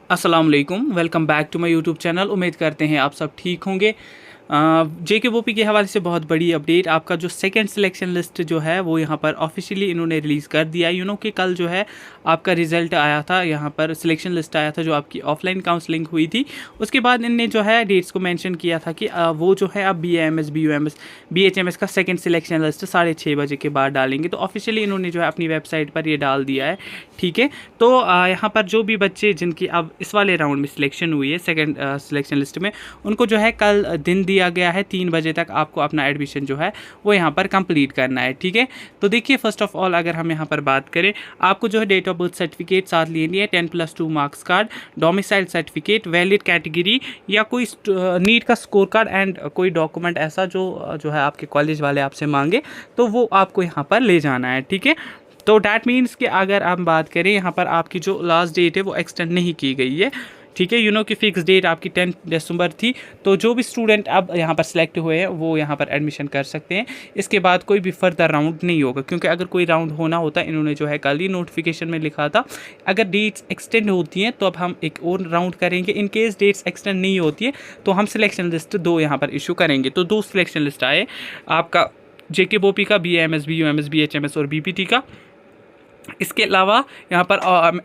अस्सलाम वालेकुम, welcome back to my YouTube channel. उम्मीद करते हैं आप सब ठीक होंगे। JKVOP के हवाले से बहुत बड़ी अपडेट, आपका जो सेकंड सिलेक्शन लिस्ट जो है वो यहाँ पर ऑफिशियली इन्होंने रिलीज़ कर दिया। कि कल जो है आपका रिज़ल्ट आया था, यहाँ पर सिलेक्शन लिस्ट आया था जो आपकी ऑफलाइन काउंसलिंग हुई थी। उसके बाद इनने जो है डेट्स को मेंशन किया था कि वो जो है अब BAMS BUMS BHMS का सेकंड सिलेक्शन लिस्ट 6:30 बजे के बाद डालेंगे। तो ऑफिशियली इन्होंने जो है अपनी वेबसाइट पर ये डाल दिया है। ठीक है, तो यहाँ पर जो भी बच्चे जिनकी अब इस वाले राउंड में सिलेक्शन हुई है सेकंड सिलेक्शन लिस्ट में, उनको जो है कल दिन दिया गया है 3 बजे तक आपको अपना एडमिशन जो है वो यहाँ पर कंप्लीट करना है। ठीक है, तो देखिए फर्स्ट ऑफ ऑल अगर हम यहाँ पर बात करें, आपको जो है डेट ऑफ बर्थ सर्टिफिकेट साथ लेनी है, 10+2 marks card, domicile certificate, valid category या कोई नीट का स्कोर कार्ड एंड कोई डॉक्यूमेंट ऐसा जो है आपके कॉलेज वाले आपसे मांगे तो वो आपको यहाँ पर ले जाना है। ठीक है, तो डैट मीन्स कि अगर हम बात करें यहाँ पर आपकी जो लास्ट डेट है वो एक्सटेंड नहीं की गई है। ठीक है, कि फिक्स डेट आपकी 10 दिसंबर थी। तो जो भी स्टूडेंट अब यहाँ पर सिलेक्ट हुए हैं वो यहाँ पर एडमिशन कर सकते हैं। इसके बाद कोई भी फर्दर राउंड नहीं होगा, क्योंकि अगर कोई राउंड होना होता इन्होंने जो है कल ही नोटिफिकेशन में लिखा था, अगर डेट्स एक्सटेंड होती हैं तो अब हम एक और राउंड करेंगे। इन केस डेट्स एक्सटेंड नहीं होती है तो हम सिलेक्शन लिस्ट 2 यहाँ पर इशू करेंगे। तो 2 सिलेक्शन लिस्ट आए आपका JKVOP का, BAMS BUMS BHMS और BPT का। इसके अलावा यहाँ पर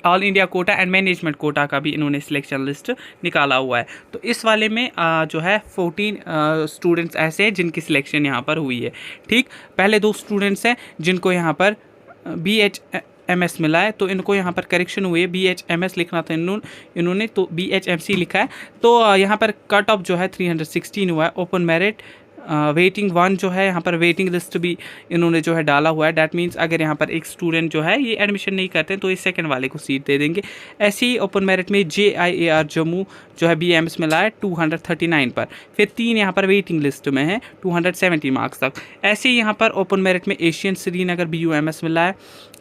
all India quota and management quota का भी इन्होंने सिलेक्शन लिस्ट निकाला हुआ है। तो इस वाले में जो है 14 स्टूडेंट्स ऐसे हैं जिनकी सिलेक्शन यहाँ पर हुई है। ठीक, पहले 2 स्टूडेंट्स हैं जिनको यहाँ पर BHMS मिला है, तो इनको यहाँ पर करेक्शन हुई है, BHMS लिखना था इन्होंने तो BHMC लिखा है। तो यहाँ पर कट ऑफ जो है 316 हुआ है। ओपन मेरिट वेटिंग 1 जो है यहाँ पर वेटिंग लिस्ट भी इन्होंने जो है डाला हुआ है। डैट मीन्स अगर यहाँ पर एक स्टूडेंट जो है ये एडमिशन नहीं करते हैं तो इस सेकंड वाले को सीट दे देंगे। ऐसे ही ओपन मेरिट में JIAR जम्मू जो है BAMS मिला है 239 पर, फिर 3 यहाँ पर वेटिंग लिस्ट में है 270 मार्क्स तक। ऐसे ही यहाँ पर ओपन मेरिट में एशियन श्रीनगर BUMS मिला है,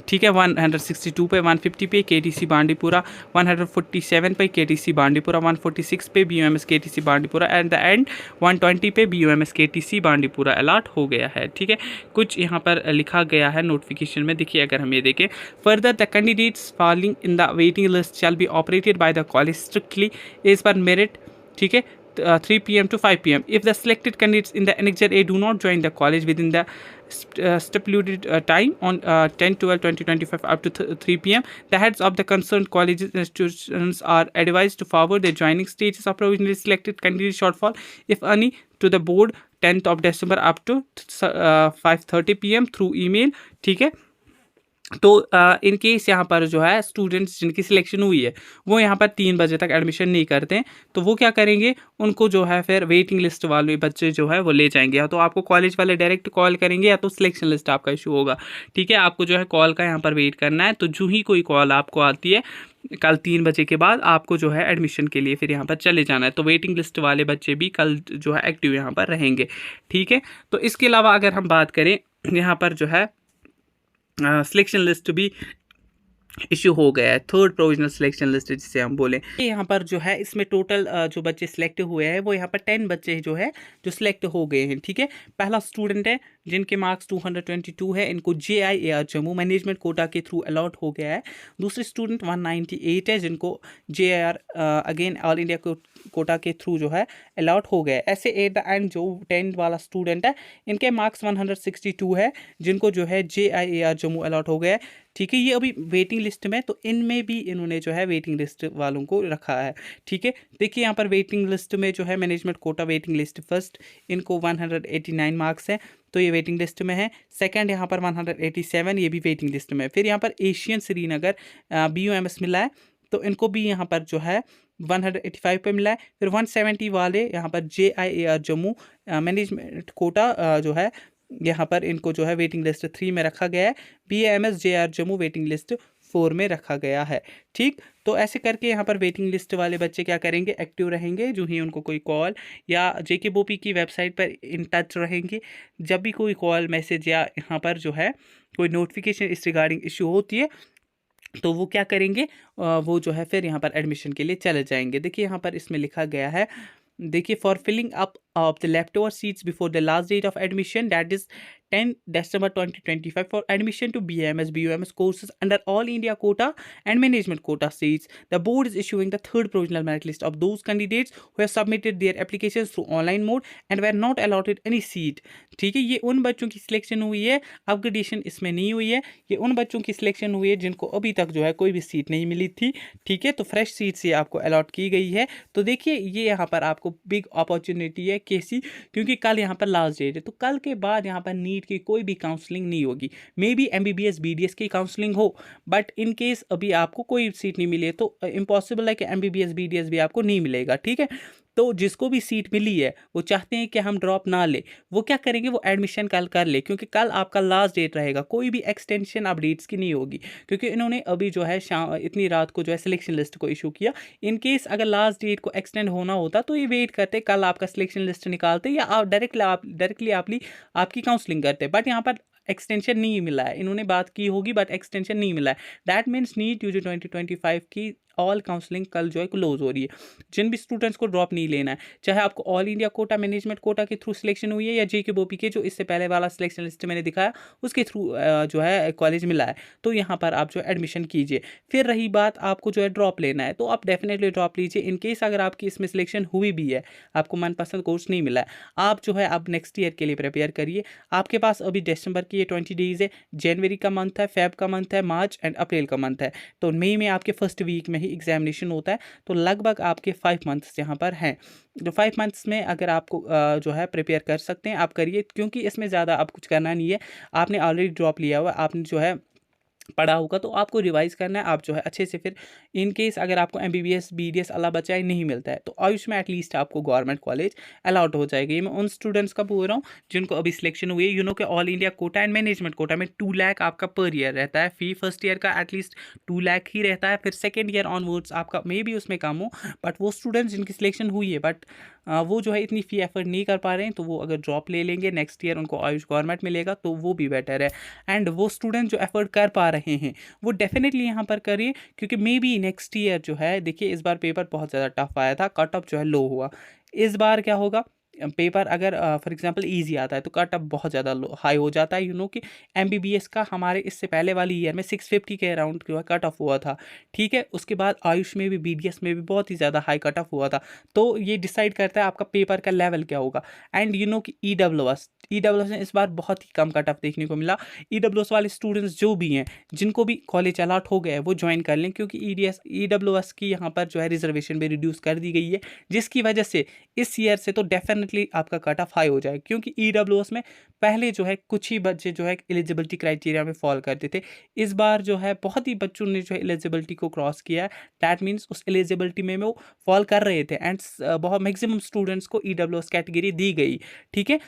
ठीक है, 162 पे, 150 पे KTC बांडीपुरा, 147 पे KTC बांडीपुरा, 146 पे BUMS KTC Bandipora and the end 120 पे BUMS KTC बांडीपुरा अलॉट हो गया है। ठीक है, कुछ यहाँ पर लिखा गया है नोटिफिकेशन में। देखिए अगर हम ये देखें, further the candidates following in the waiting list shall be operated by the college strictly as per merit. ठीक है, 3 p.m. to 5 p.m. If the selected candidates in the Annexure A do not join the college within the stipulated time on 10/12/2025 up to 3 p.m., the heads of the concerned colleges and institutions are advised to forward their joining status of provisionally selected candidate shortfall, if any, to the board 10th of December up to 5:30 p.m. through email. ठीक है, तो in case यहाँ पर जो है students जिनकी selection हुई है वो यहाँ पर 3 बजे तक एडमिशन नहीं करते हैं तो वो क्या करेंगे, उनको जो है फिर वेटिंग लिस्ट वाले बच्चे जो है वो ले जाएंगे। या तो आपको कॉलेज वाले डायरेक्ट कॉल करेंगे या तो सिलेक्शन लिस्ट आपका इशू होगा। ठीक है, आपको जो है कॉल का यहाँ पर वेट करना है। तो जो ही कोई कॉल आपको आती है कल 3 बजे के बाद, आपको जो है एडमिशन के लिए फिर यहाँ पर चले जाना है। तो वेटिंग लिस्ट वाले बच्चे भी कल जो है एक्टिव यहाँ पर रहेंगे। ठीक है, तो इसके अलावा अगर हम बात करें, यहाँ पर जो है सिलेक्शन लिस्ट भी इशू हो गया है, थर्ड प्रोविजनल सिलेक्शन लिस्ट जिसे हम बोलें। यहाँ पर जो है इसमें टोटल जो बच्चे सिलेक्ट हुए हैं वो यहाँ पर 10 बच्चे जो है जो सिलेक्ट हो गए हैं। ठीक है, पहला स्टूडेंट है जिनके मार्क्स 222 है, इनको JIAR जम्मू मैनेजमेंट कोटा के थ्रू अलॉट हो गया है। दूसरे स्टूडेंट 198 है जिनको JIAR again all India quota के थ्रू जो है अलॉट हो गया है। ऐसे एट द एंड जो 10 वाला स्टूडेंट है इनके मार्क्स 162 है जिनको जो है JIAR जम्मू अलॉट हो गया है। ठीक है, ये अभी वेटिंग लिस्ट में, तो इनमें भी इन्होंने जो है वेटिंग लिस्ट वालों को रखा है। ठीक है, देखिए यहाँ पर वेटिंग लिस्ट में जो है management quota waiting list first, इनको 189 मार्क्स हैं तो ये वेटिंग लिस्ट में है। सेकंड यहाँ पर 187, ये भी वेटिंग लिस्ट में है। फिर यहाँ पर एशियन श्रीनगर BUMS मिला है तो इनको भी यहाँ पर जो है 185 पे मिला है। फिर 170 वाले यहाँ पर JIAR जम्मू मैनेजमेंट कोटा जो है यहाँ पर इनको जो है वेटिंग लिस्ट 3 में रखा गया है। BAMS JIAR Jammu waiting list 4 में रखा गया है। ठीक, तो ऐसे करके यहाँ पर वेटिंग लिस्ट वाले बच्चे क्या करेंगे, एक्टिव रहेंगे। जो ही उनको कोई कॉल या JKVOP की वेबसाइट पर इन टच रहेंगे, जब भी कोई कॉल मैसेज या यहाँ पर जो है कोई नोटिफिकेशन इस रिगार्डिंग इशू होती है तो वो क्या करेंगे, वो जो है फिर यहाँ पर एडमिशन के लिए चले जाएंगे। देखिए यहाँ पर इसमें लिखा गया है, देखिए for filling up of the left over seats before the last date of admission that is 10 December 2025 for admission to BAMS BUMS courses under All India quota and management quota seats. The board is issuing the third provisional merit list of those candidates who have submitted their applications through online mode and were not allotted any seat. ठीक है, ये उन बच्चों की selection हुई है, upgradation इसमें नहीं हुई है। ये उन बच्चों की सिलेक्शन हुई है जिनको अभी तक जो है कोई भी सीट नहीं मिली थी। ठीक है, तो फ्रेश सीट्स ये आपको अलॉट की गई है। तो देखिए ये यहाँ पर आपको बिग अपॉर्चुनिटी है कैसी, क्योंकि कल यहाँ पर लास्ट डेट है, तो कल के बाद यहाँ पर नीट की कोई भी काउंसलिंग नहीं होगी। मे बी MBBS BDS की काउंसलिंग हो, बट इन केस अभी आपको कोई सीट नहीं मिली है तो इम्पॉसिबल है कि MBBS BDS भी आपको नहीं मिलेगा। ठीक है, तो जिसको भी सीट मिली है वो चाहते हैं कि हम ड्रॉप ना ले, वो क्या करेंगे, वो एडमिशन कल कर ले, क्योंकि कल आपका लास्ट डेट रहेगा। कोई भी एक्सटेंशन अपडेट्स की नहीं होगी, क्योंकि इन्होंने अभी जो है शाम इतनी रात को जो है सिलेक्शन लिस्ट को इशू किया। इन केस अगर लास्ट डेट को एक्सटेंड होना होता तो ये वेट करते, कल आपका सिलेक्शन लिस्ट निकालते या आप डायरेक्टली आपकी काउंसलिंग करते, बट यहाँ पर एक्सटेंशन नहीं मिला है। इन्होंने बात की होगी बट एक्सटेंशन नहीं मिला है। दैट मीन्स नीट UG 2025 की ऑल काउंसलिंग कल जो है क्लोज हो रही है। जिन भी स्टूडेंट्स को ड्रॉप नहीं लेना है, चाहे आपको all India quota management quota के थ्रू सिलेक्शन हुई है या JKBOP के जो इससे पहले वाला सिलेक्शन लिस्ट मैंने दिखाया उसके थ्रू जो है कॉलेज मिला है, तो यहाँ पर आप जो है एडमिशन कीजिए। फिर रही बात आपको जो है ड्रॉप लेना है, तो आप डेफिनेटली ड्रॉप लीजिए। इन केस अगर आपकी इसमें सिलेक्शन हुई भी है, आपको मनपसंद कोर्स नहीं मिला है, आप जो है आप नेक्स्ट ईयर के लिए प्रिपेयर करिए। आपके पास अभी दिसंबर की ये 20 डेज़ है, जनवरी का मंथ है, फेब का मंथ है, मार्च एंड अप्रैल का मंथ है, तो मई में आपके फर्स्ट वीक में ही एग्जामिनेशन होता है। तो लगभग आपके 5 मंथ्स यहाँ पर हैं। तो 5 मंथ्स में अगर आपको जो है प्रिपेयर कर सकते हैं आप करिए, क्योंकि इसमें ज़्यादा आप कुछ करना नहीं है। आपने ऑलरेडी ड्रॉप लिया हुआ, आपने जो है पढ़ा होगा, तो आपको रिवाइज करना है। आप जो है अच्छे से फिर इन केस अगर आपको MBBS BDS अल्लाह बचाए नहीं मिलता है तो आयुष में एटलीस्ट आपको गवर्नमेंट कॉलेज अलाउड हो जाएगा। ये मैं उन स्टूडेंट्स का बोल रहा हूँ जिनको अभी सिलेक्शन हुई है। के all India quota and management quota में 2 लाख आपका पर ईयर रहता है। फी फर्स्ट ईयर का एटलीस्ट 2 लाख ही रहता है, फिर सेकेंड ईयर ऑनवर्ड्स आपका मे भी उसमें कम हो, बट वो स्टूडेंट्स जिनकी सिलेक्शन हुई है बट वो जो है इतनी फ़ी एफर्ट नहीं कर पा रहे हैं, तो वो अगर ड्रॉप ले लेंगे नेक्स्ट ईयर उनको आयुष गवर्नमेंट मिलेगा तो वो भी बेटर है। एंड वो स्टूडेंट जो एफर्ट कर पा रहे हैं वो डेफिनेटली यहाँ पर करिए, क्योंकि मे बी नेक्स्ट ईयर जो है, देखिए इस बार पेपर बहुत ज़्यादा टफ आया था, कट ऑफ जो है लो हुआ। इस बार क्या होगा, पेपर अगर फॉर एग्जांपल इजी आता है तो कट ऑफ बहुत ज़्यादा हाई हो जाता है। कि MBBS का हमारे इससे पहले वाली ईयर में 650 के अराउंड जो है कट ऑफ हुआ था। ठीक है, उसके बाद आयुष में भी BDS में भी बहुत ही ज़्यादा हाई कट ऑफ हुआ था। तो ये डिसाइड करता है आपका पेपर का लेवल क्या होगा। एंड कि EWS में इस बार बहुत ही कम कट ऑफ देखने को मिला। EWS वाले स्टूडेंट्स जो भी हैं जिनको भी कॉलेज अलॉट हो गया है वो ज्वाइन कर लें, क्योंकि EWS की यहाँ पर जो है रिजर्वेशन भी रिड्यूस कर दी गई है, जिसकी वजह से इस ईयर से तो डेफिनेटली आपका कट ऑफ हाई हो जाए। क्योंकि EWS में पहले जो है कुछ ही बच्चे जो है एलिजिबिलिटी क्राइटेरिया में फॉल करते थे, इस बार जो है बहुत ही बच्चों ने जो है एलिजिबिलिटी को क्रॉस किया है। दैट मीन्स उस एलिजिबिलिटी में वो फॉल कर रहे थे एंड बहुत मैक्सिमम स्टूडेंट्स को EWS कैटेगरी दी गई। ठीक है,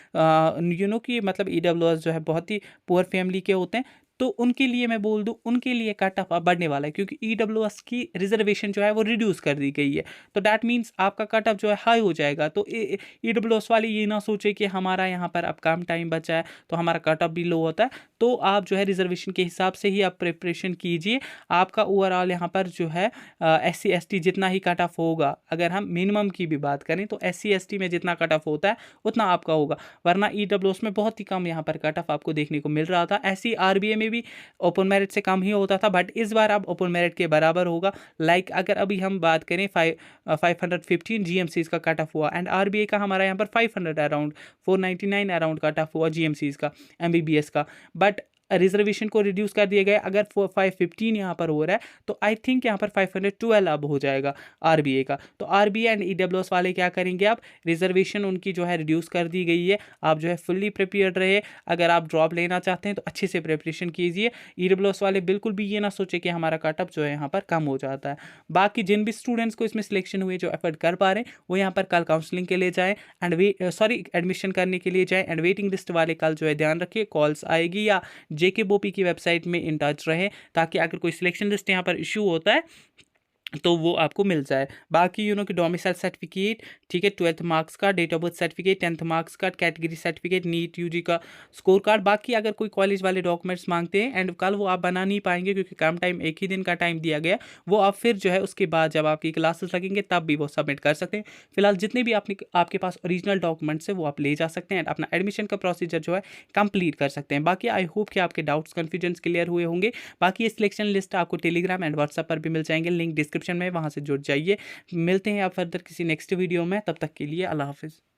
कि मतलब EWS जो है बहुत ही पुअर फैमिली के होते हैं, तो उनके लिए मैं बोल दूं उनके लिए कट ऑफ बढ़ने वाला है, क्योंकि EWS की रिजर्वेशन जो है वो रिड्यूस कर दी गई है। तो दैट मीन्स आपका कट ऑफ जो है हाई हो जाएगा। तो EWS वाले ये ना सोचे कि हमारा यहाँ पर अब कम टाइम बचा है तो हमारा कट ऑफ भी लो होता है। तो आप जो है रिजर्वेशन के हिसाब से ही आप प्रिपरेशन कीजिए। आपका ओवरऑल यहाँ पर जो है SC ST जितना ही कट ऑफ होगा, अगर हम मिनिमम की भी बात करें तो SC ST में जितना कट ऑफ होता है उतना आपका होगा, वरना EWS में बहुत ही कम यहाँ पर कट ऑफ आपको देखने को मिल रहा था। SC RBA में भी ओपन मेरिट से कम ही होता था, बट इस बार अब ओपन मेरिट के बराबर होगा। लाइक अगर अभी हम बात करें 515 GMCs का कट ऑफ हुआ एंड RBA का हमारा यहाँ पर 500 अराउंड 499 अराउंड कट ऑफ हुआ GMCs का MBBS का, बट रिजर्वेशन को रिड्यूस कर दिया गया। अगर 515 यहाँ पर हो रहा है तो आई थिंक यहाँ पर 512 अब हो जाएगा RBA का। तो RBA एंड EWS वाले क्या करेंगे, आप रिजर्वेशन उनकी जो है रिड्यूस कर दी गई है। आप जो है फुल्ली प्रिपेयर्ड रहे। अगर आप ड्रॉप लेना चाहते हैं तो अच्छे से प्रिपरेशन कीजिए। EWS वाले बिल्कुल भी ये ना सोचे कि हमारा कट ऑफ जो है यहाँ पर कम हो जाता है। बाकी जिन भी स्टूडेंट्स को इसमें सिलेक्शन हुए जो एफर्ट कर पा रहे हैं वो यहाँ पर कल काउंसलिंग के लिए जाएँ एंड एडमिशन करने के लिए जाएँ। एंड वेटिंग लिस्ट वाले कल जो है ध्यान रखिए, कॉल्स आएगी या JKBOP की वेबसाइट में इन टच रहे, ताकि अगर कोई सिलेक्शन लिस्ट यहाँ पर इशू होता है तो वो आपको मिल जाए। बाकी कि डोमिसाइल सर्टिफिकेट, ठीक है, 12th मार्क्स का, date of birth certificate, 10th marks का, कैटेगरी सर्टिफिकेट, नीट यूजी का स्कोर कार्ड। बाकी अगर कोई कॉलेज वाले डॉक्यूमेंट्स मांगते हैं एंड कल वो आप बना नहीं पाएंगे क्योंकि कम टाइम, एक ही दिन का टाइम दिया गया, वो आप फिर जो है उसके बाद जब आपकी क्लासेस लगेंगे तब भी वो सबमिट कर सकते हैं। फिलहाल जितने भी आपके पास ओरिजिनल डॉक्यूमेंट्स है वो आप ले जा सकते हैं एंड अपना एडमिशन का प्रोसीजर जो है कंप्लीट कर सकते हैं। बाकी आई होप कि आपके डाउट्स कन्फ्यूजन्स क्लियर हुए होंगे। बाकी ये सिलेक्शन लिस्ट आपको टेलीग्राम एंड व्हाट्सएप पर भी मिल जाएंगे, लिंक डिस्क्रिप्शन में, वहाँ से जुड़ जाइए। मिलते हैं आप फर्दर किसी नेक्स्ट वीडियो में, तब तक के लिए अल्लाह हाफिज़।